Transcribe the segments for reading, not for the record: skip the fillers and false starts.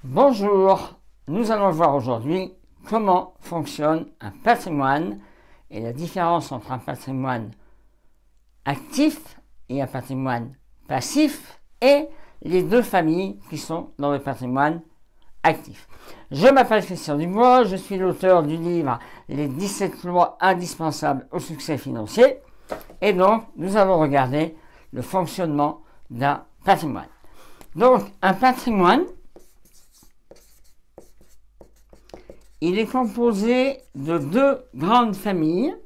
Bonjour, nous allons voir aujourd'hui comment fonctionne un patrimoine et la différence entre un patrimoine actif et un patrimoine passif et les deux familles qui sont dans le patrimoine actif. Je m'appelle Christian Dubois, je suis l'auteur du livre Les 17 lois indispensables au succès financier et donc nous allons regarder le fonctionnement d'un patrimoine. Donc un patrimoine, il est composé de deux grandes familles,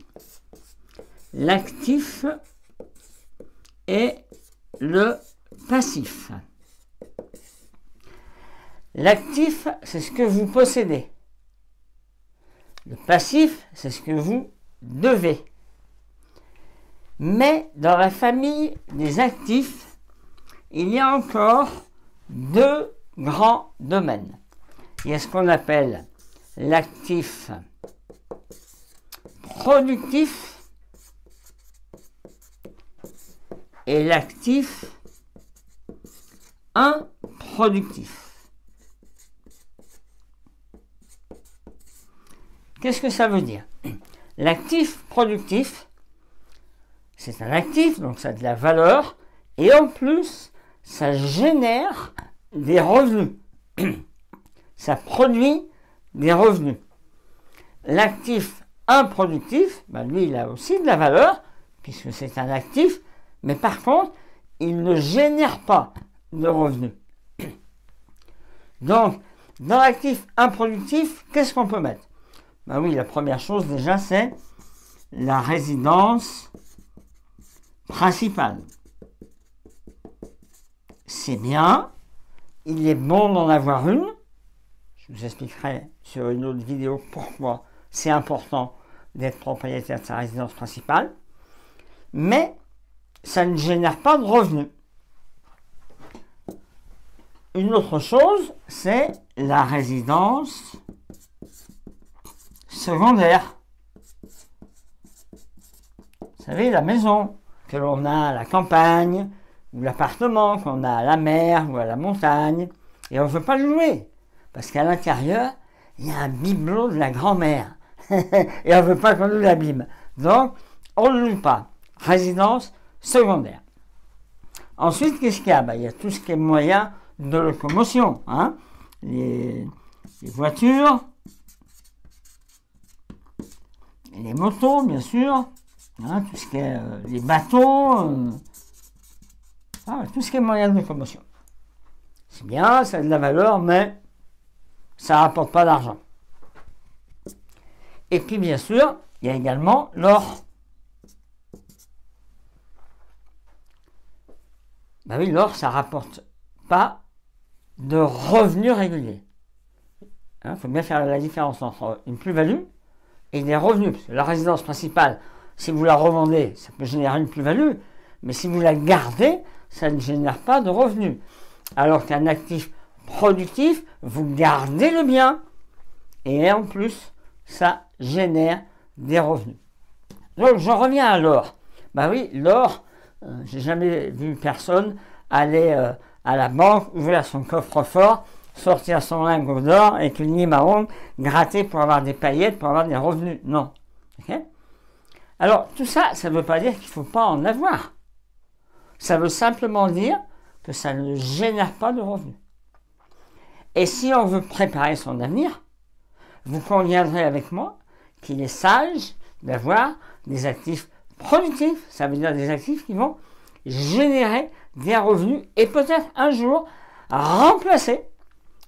l'actif et le passif. L'actif, c'est ce que vous possédez. Le passif, c'est ce que vous devez. Mais dans la famille des actifs, il y a encore deux grands domaines. Il y a ce qu'on appelle l'actif productif et l'actif improductif. Qu'est-ce que ça veut dire? L'actif productif, c'est un actif, donc ça a de la valeur, et en plus, ça génère des revenus. Ça produit des revenus. L'actif improductif, lui, il a aussi de la valeur, puisque c'est un actif, mais par contre, il ne génère pas de revenus. Donc, dans l'actif improductif, qu'est-ce qu'on peut mettre? Oui, la première chose déjà, c'est la résidence principale. C'est bien, il est bon d'en avoir une. Je vous expliquerai sur une autre vidéo pourquoi c'est important d'être propriétaire de sa résidence principale. Mais ça ne génère pas de revenus. Une autre chose, c'est la résidence secondaire. Vous savez, la maison que l'on a à la campagne, ou l'appartement qu'on a à la mer ou à la montagne, et on ne veut pas le louer, parce qu'à l'intérieur, il y a un bibelot de la grand-mère, et on ne veut pas qu'on nous l'abîme. Donc, on ne loue pas. Résidence secondaire. Ensuite, qu'est-ce qu'il y a? Il y a tout ce qui est moyen de locomotion, hein? Les voitures, les motos, bien sûr, hein? Tout ce qui est les bateaux, tout ce qui est moyen de locomotion. C'est bien, ça a de la valeur, mais ça ne rapporte pas d'argent. Et puis, bien sûr, il y a également l'or. Oui, l'or, ça ne rapporte pas de revenus réguliers. Il faut bien faire la différence entre une plus-value et des revenus. Parce que la résidence principale, si vous la revendez, ça peut générer une plus-value, mais si vous la gardez, ça ne génère pas de revenus. Alors qu'un actif productif, vous gardez le bien et en plus, ça génère des revenus. Donc, je reviens à l'or. Oui, l'or, j'ai jamais vu personne aller à la banque, ouvrir son coffre-fort, sortir son lingot d'or avec une lime à ongles, gratter pour avoir des paillettes, pour avoir des revenus. Non. Okay? Alors, tout ça, ça ne veut pas dire qu'il ne faut pas en avoir. Ça veut simplement dire que ça ne génère pas de revenus. Et si on veut préparer son avenir, vous conviendrez avec moi qu'il est sage d'avoir des actifs productifs, ça veut dire des actifs qui vont générer des revenus et peut-être un jour remplacer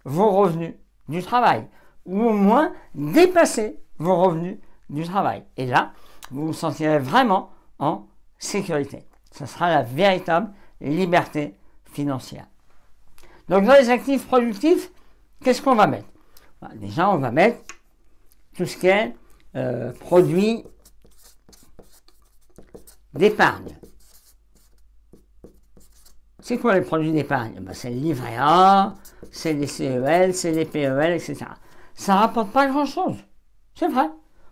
vos revenus du travail ou au moins dépasser vos revenus du travail. Et là, vous vous sentirez vraiment en sécurité. Ce sera la véritable liberté financière. Donc dans les actifs productifs, qu'est-ce qu'on va mettre? Déjà, on va mettre tout ce qui est produits d'épargne. C'est quoi les produits d'épargne? C'est le livret A, c'est les CEL, c'est les PEL, etc. Ça ne rapporte pas grand-chose. C'est vrai.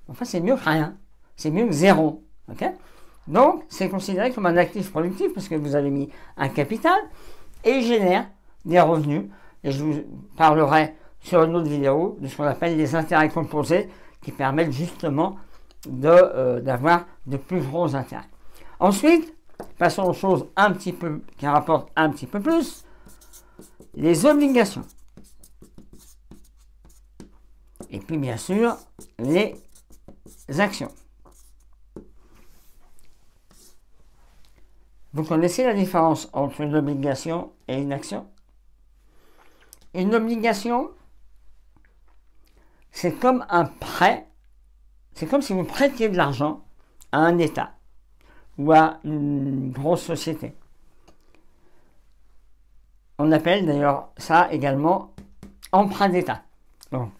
Enfin, c'est mieux que rien. C'est mieux que zéro. Okay? Donc, c'est considéré comme un actif productif parce que vous avez mis un capital et il génère des revenus et je vous parlerai sur une autre vidéo de ce qu'on appelle les intérêts composés qui permettent justement d'avoir de plus gros intérêts. Ensuite, passons aux choses un petit peu qui rapportent un petit peu plus, les obligations. Et puis bien sûr, les actions. Vous connaissez la différence entre une obligation et une action? Une obligation, c'est comme un prêt, c'est comme si vous prêtiez de l'argent à un État ou à une grosse société. On appelle d'ailleurs ça également emprunt d'État. Donc,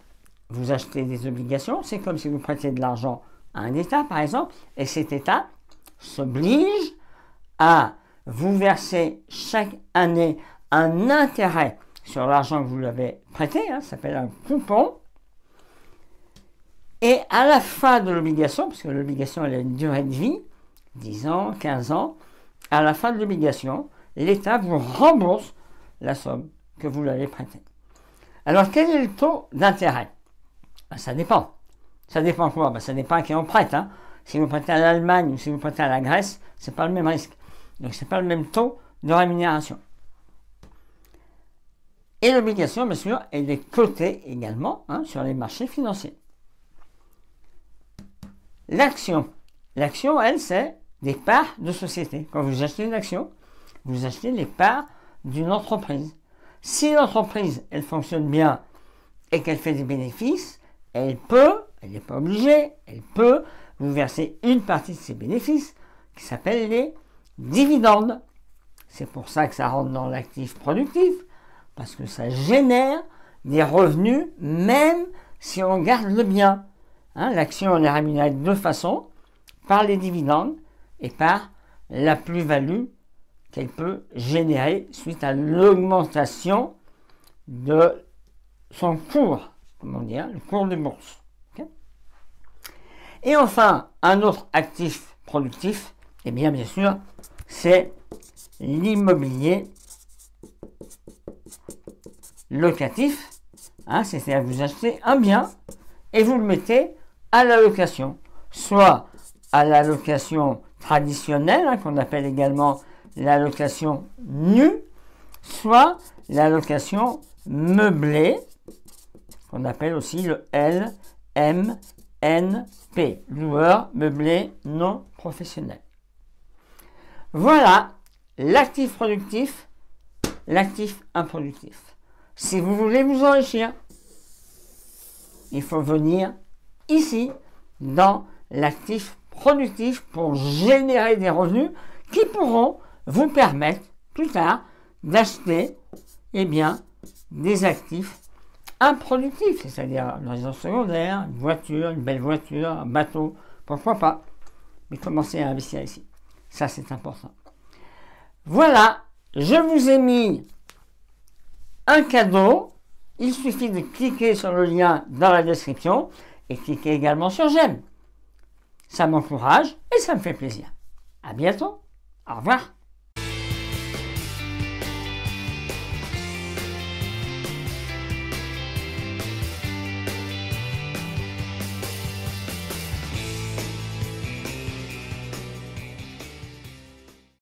vous achetez des obligations, c'est comme si vous prêtiez de l'argent à un État, par exemple, et cet État s'oblige à vous verser chaque année un intérêt sur l'argent que vous lui avez prêté, ça s'appelle un coupon, et à la fin de l'obligation, parce que l'obligation elle a une durée de vie, 10 ans, 15 ans, à la fin de l'obligation, l'État vous rembourse la somme que vous lui avez prêtée. Alors quel est le taux d'intérêt? Ça dépend. Ça dépend quoi? Ça dépend à qui on prête. Si vous prêtez à l'Allemagne ou si vous prêtez à la Grèce, c'est pas le même risque. Donc c'est pas le même taux de rémunération. Et l'obligation, bien sûr, elle est cotée également sur les marchés financiers. L'action. L'action, elle, c'est des parts de société. Quand vous achetez une action, vous achetez les parts d'une entreprise. Si l'entreprise, elle fonctionne bien et qu'elle fait des bénéfices, elle n'est pas obligée, elle peut vous verser une partie de ses bénéfices qui s'appelle les dividendes. C'est pour ça que ça rentre dans l'actif productif, parce que ça génère des revenus même si on garde le bien. L'action, elle est rémunérée de deux façons, par les dividendes et par la plus-value qu'elle peut générer suite à l'augmentation de son cours, comment dire, le cours de bourse. Okay. Et enfin, un autre actif productif, et bien sûr, c'est l'immobilier locatif. C'est-à-dire que vous achetez un bien et vous le mettez à la location, soit à la location traditionnelle, qu'on appelle également la location nue, soit la location meublée, qu'on appelle aussi le LMNP, loueur meublé non professionnel. Voilà l'actif productif, l'actif improductif. Si vous voulez vous enrichir, il faut venir ici dans l'actif productif pour générer des revenus qui pourront vous permettre plus tard d'acheter des actifs improductifs, c'est-à-dire une résidence secondaire, une voiture, une belle voiture, un bateau, pourquoi pas, mais commencez à investir ici. Ça, c'est important. Voilà, je vous ai mis un cadeau. Il suffit de cliquer sur le lien dans la description et cliquer également sur j'aime. Ça m'encourage et ça me fait plaisir. À bientôt. Au revoir.